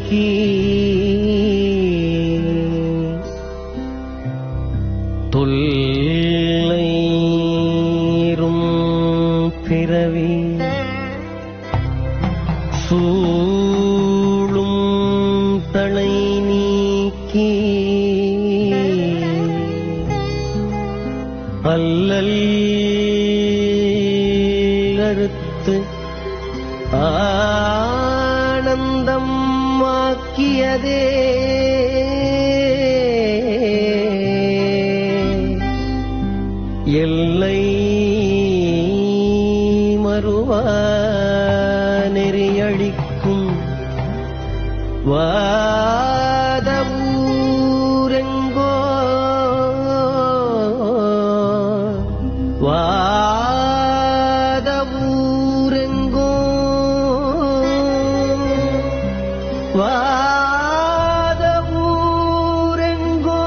நீக்கி தொல்லைரும் பிறவி சூழும் தளை நீக்கி அல்லல் அறுத்து ஆனந்தம் ஆக்கியதே எல்லை மறுவா நெறியழிக்கும் வாதவூரெங்கோ வாதவூரெங்கோ வாதவூரெங்கோ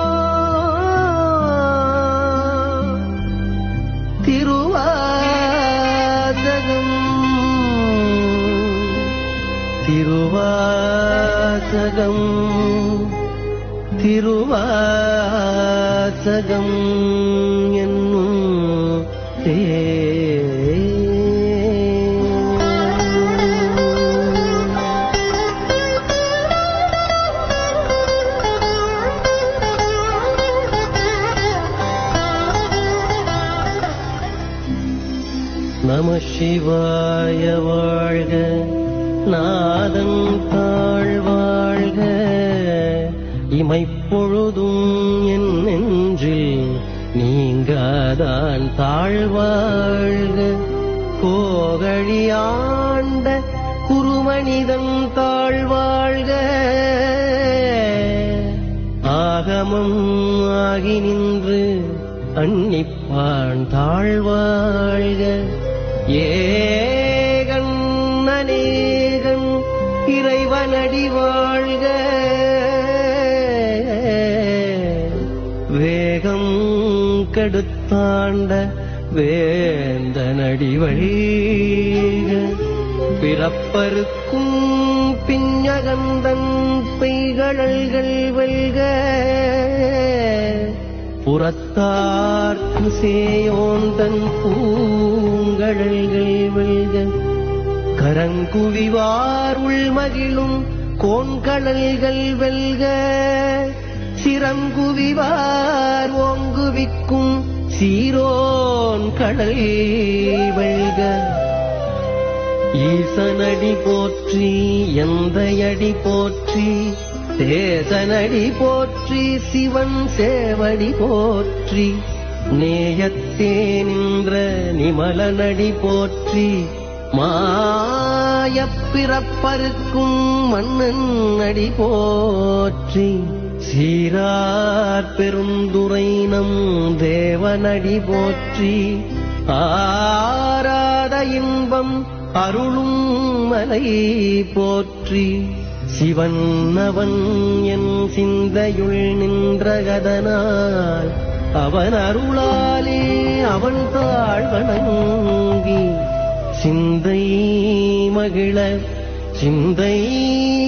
திருவாசகம் திருவாசகம் திருவாசகம் என்னும் நம சிவாய வாழ்க நாதன் தாழ்வாழ்க இமைப்பொழுதும் என் நெஞ்சில் நீங்காதான் தாழ்வாழ்க கோகழியாண்ட குருமனிதன் தாழ்வாழ்க ஆகமம் ஆகி நின்று அன்னிப்பான் தாழ்வாழ்க ஏகன் அநேகன் இறைவனடி வாழ்க வேகம் கெடுத்தாண்ட வேந்தனடி வழிக பிறப்பருக்கும் பிஞ்சகந்தன் பெய்கழல்கள் வெல்க புறத்தார்க்கு சேயோந்தன் பூங்கழல்கள் வெல்க கரங்குவிவார் உள்மகிழும் கோண்கழல்கள் வெல்க சிறங்குவிவார் ஓங்குவிக்கும் சீரோன் கடல் வெல்க ஈசனடி போற்றி எந்தையடி போற்றி தேசனடி போற்றி சிவன் சேவடி போற்றி நேயத்தே நின்ற நிமலனடி போற்றி மாயப்பிறப்பருக்கும் மன்னன் அடி போற்றி சீரார் பெருந்துரை நம் தேவனடி போற்றி ஆராத இன்பம் அருளும் மலை போற்றி சிவன் அவன் என் சிந்தையுள் நின்றகதனால் அவன் அருளாலே அவன் தாழ்வணங்கி சிந்தை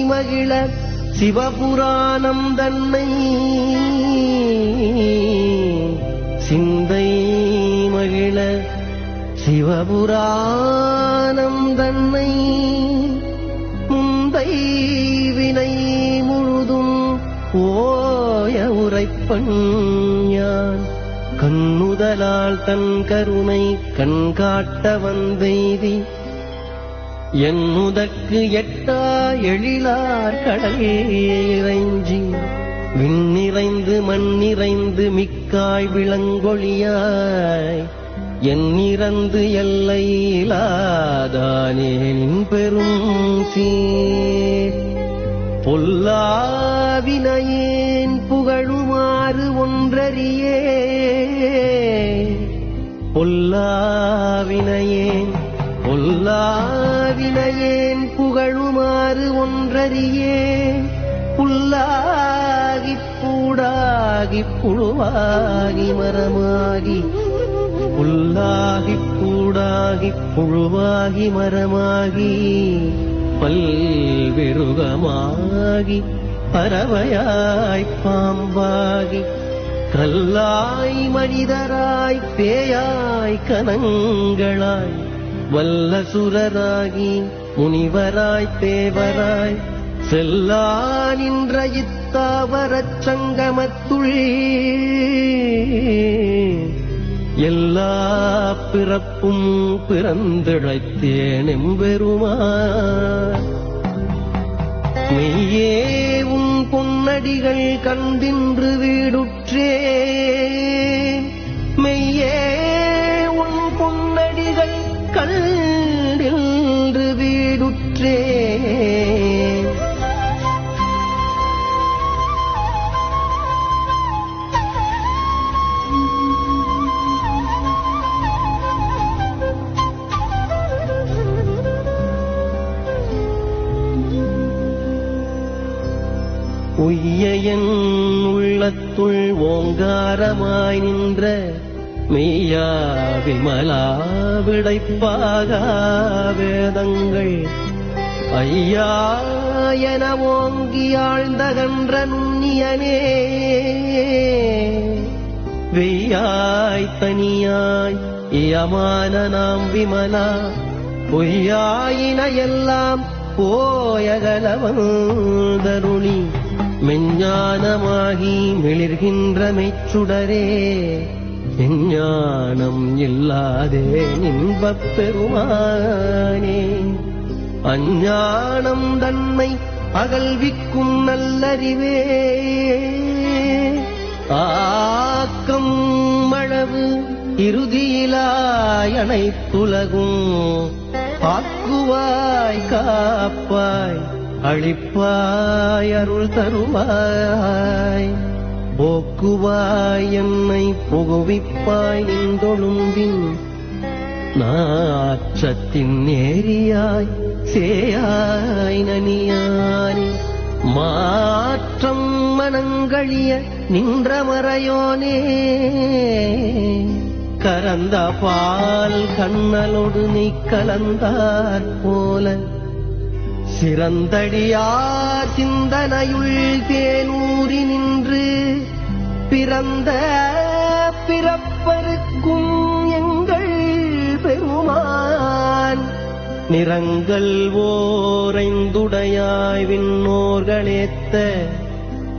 மகிழ சிவபுராணம் தன்னை சிந்தை மகிழ சிவபுராணம் தன்னை முந்தை வினை முழுதும் ஓய உரைப்பன் யான் கண்ணுதலால் தன் கருணை கண்காட்ட வந்தெய்தி என்னுதற்கு எட்டா எழிலார் கடல் இறைஞ்சி விண்ணிறைந்து மண்ணிறைந்து மிக்காய் விளங்கொழியாய் எண்ணிறந்து எல்லையிலாதானேனின் பெரும் சீர் பொல்லாவினையேன் புகழுமாறு ஒன்றறியே பொல்லாவினையேன் புகழுமாறு ஒன்றறியே புல்லாகிப் பூடாகிப் புழுவாகி மரமாகி புல்லாகிப் பூடாகிப் புழுவாகி மரமாகி பல்விருகமாகி மரமாகி பறவையாய் பாம்பாகி கல்லாய் மனிதராய் பேயாய் கனங்களாய் வல்லசுரராகி முனிவராய் தேவராய் செல்லா நின்ற இத்தாவரச் சங்கமத்துள் எல்லா பிறப்பும் பிறந்திழைத்தேன் எம்பெருமான். மெய்யே உன் பொன்னடிகள் கண்டின்று வீடுற்றேன், மெய்யே உன் பொன்னடிகள் கண்டின்று வீடுற்றேன். உய்ய என் உள்ளத்துள் ஓங்காரமாய் நின்ற மெய்யா விமலா விடைப்பாகா வேதங்கள் ஐயா என ஓங்கி ஆழ்ந்தகன்ற நுண்ணியனே வெய்யாய் தனியாய் இயமான நாம் விமலா பொய்யாயின எல்லாம் போயகலவந்தருளி மெஞ்ஞானமாகி மிளிர்கின்ற மெச்சுடரே எஞ்ஞானம் இல்லாதே இன்பப் பெருமானே. அஞ்ஞானம் தன்னை அகல்விக்கும் நல்லறிவே ஆக்கம் மழவு இறுதியிலாய் அனைத்துலகும் ஆக்குவாய் காப்பாய் அளிப்பாய் அருள் தருவாய் போக்குவாய் என்னை புகுவிப்பாய் நின்றொழும்பின் நாற்றத்தின் நேரியாய் சேயாய் நனியானே மாற்றம் மனங்களிய நின்ற மறையோனே கரந்த பால் கண்ணலோடு நீ கலந்தாற் போல சிறந்தடியார் சிந்தனையுள் தேனூறி நின்று பிறந்த பிறப்பருக்கும் எங்கள் பெருமான் நிறங்கள் ஓரைந்துடையாய் விண்ணோர்களேத்த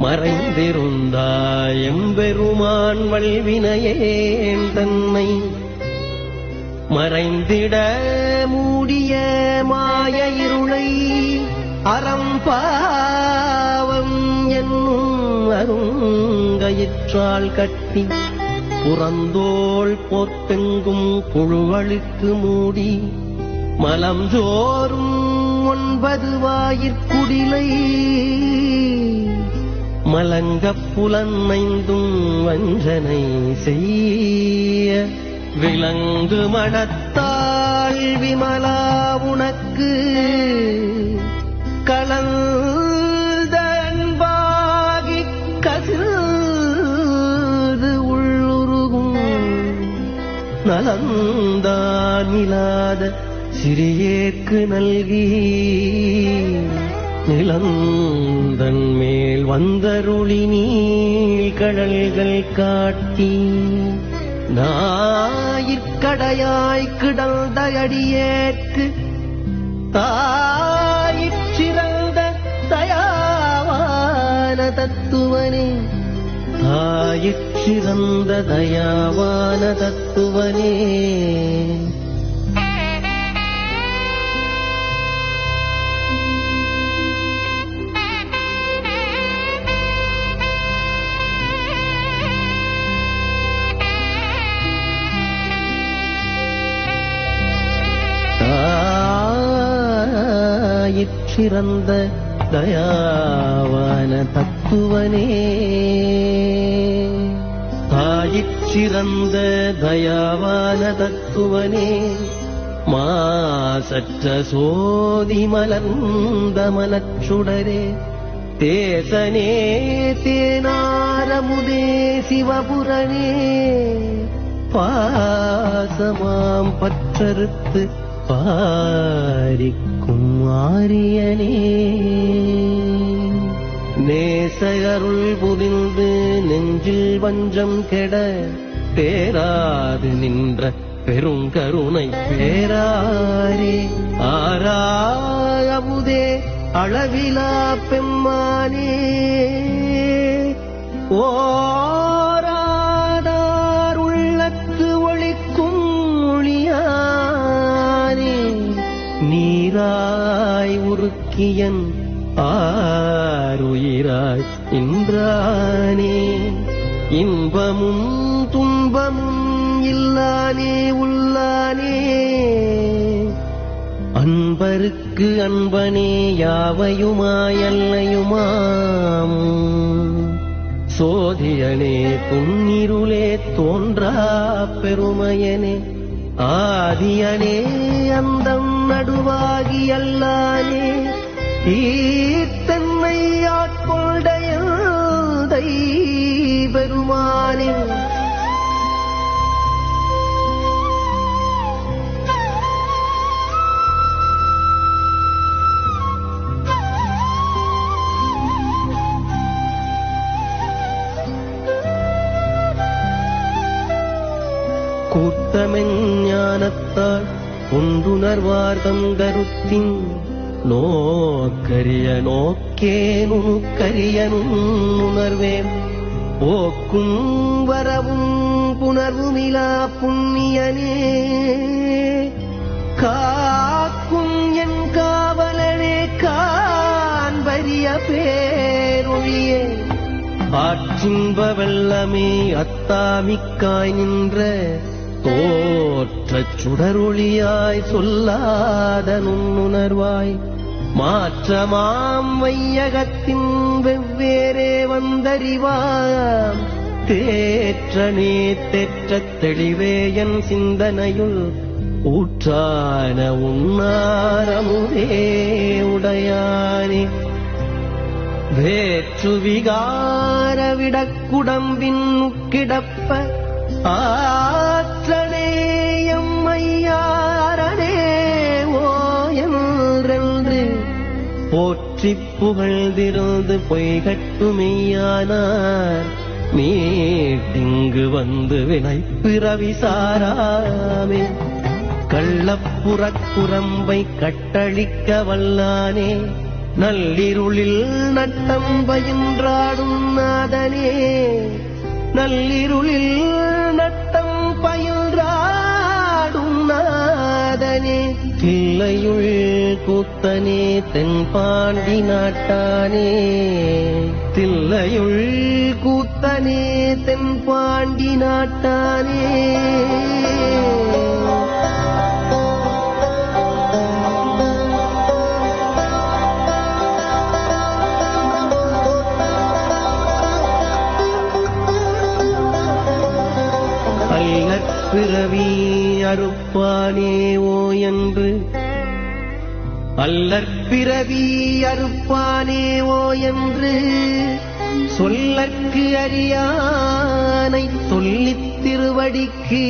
மறைந்திருந்தாய் எம்பெருமான் வல்வினையேன் தன்னை மறைந்திட மூடிய மாய இருளை அறம்பாவம் என்னும் அருங்கயிற்றால் கட்டி புறந்தோள் போத்தெங்கும் புழுவழுக்கு மூடி மலம் ஜோறும் 9 வாயிற்குடிலை மலங்கப் புலனைந்தும் வஞ்சனை செய்ய விலங்கு மனத்தாள் விமலா உனக்கு கலந்த அன்பாகி கசிந்து உள்ளுருகும் நலந்தான் இல்லாத சிறியேற்கு நல்கி நிலந்தன் மேல் வந்தருளி நீள் கடல்கள் காட்டி ஞாயிற்கடையாய் கிடந்த அடியேற்கு தாயிற்சிறந்த தயாவான தத்துவனே தாயிற்சிறந்த தயாவான தத்துவனே சிறந்த தயாவான தத்துவனே தாயிற்சிறந்த தயாவான தத்துவனே மாசற்ற சோதி மலர்ந்த மலச்சுடரே தேசனே தேனாரமுதே சிவபுரனே பாசமாம் பற்றறுத்து பாரிக்கும் ஆரியனே நேச அருள் புரிந்து நெஞ்சில் வஞ்சம் கெட தேராது நின்ற பெருங்கருணை பேராரே ஆராயமுதே அளவிலா பெம்மானே ஓராதார் உள்ளத்து ஒளிக்கும் ஒளியானே நீராய் உருக்கியன் ஆருயிராய் இன்றானே இன்பமும் துன்பமும் இல்லானே உள்ளானே அன்பருக்கு அன்பனே யாவையுமாயல்லையுமாம் சோதியனே துன்னிருளே தோன்றா பெருமையனே ஆதியனே அந்தம் நடுவாகி அல்லானே ஈத்தன்மை ஆட்கொண்டைய பெருமானே கூத்தமென் ஞானத்தால் ஒன்றுணர்வார்தம் கருத்தின் நோக்கரிய நோக்கே நுணுக்கரிய நுண்ணுணர்வேன் போக்கும் வரவும் புணர்வுமிலா புண்ணியனே காக்கும் என் காவலனே காண்பரிய பேரொழியே ஆற்றின்ப வெள்ளமே அத்தாமிக்காய் நின்ற தோற்றச் சுடரொளியாய் சொல்லாத நுண்ணுணர்வாய் மாற்றமாம் வையகத்தின் வெவ்வேறே வந்தறிவாம் தேற்றனே தேற்றத் தெளிவே என் சிந்தனையுள் ஊற்றான உன்னாரமுதே உடையானே வேற்று விகார விடக்குடம்பின் கிடப்ப ஆற்றனே எம்மையாரனே ஓ என்றென்று போற்றிப் புகழ்ந்திருந்து பொய்கட்டுமெய்யானார் மீட்டிங்கு வந்து வினை பிறவி சாராமே கள்ளப்புறக் குரம்பை கட்டளிக்க வல்லானே நல்லிருளில் நட்டம் பயின்றாடும் நாதனே நல்லிருளில் நட்டம் பயின்றாடும் நாதனே தில்லையுள் கூத்தனே தென்பாண்டி நாட்டானே தில்லையுள் கூத்தனே தென்பாண்டி நாட்டானே பிறவி அறுப்பானே ஓ என்று அல்லற்பிறவி அறுப்பானே ஓ என்று சொல்லற்கு அறியானை சொல்லித் திருவடிக்கு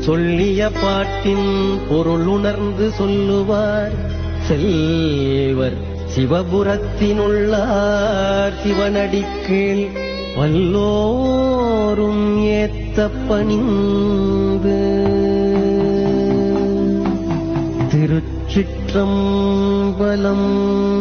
சொல்லிய பாட்டின் பொருள் உணர்ந்து சொல்லுவார் செல்வர் சிவபுரத்தினுள்ளார் சிவனடிக்கீழ் வல்லோரும் ஏத்த பணிந்து திருச்சிற்றம்பலம்.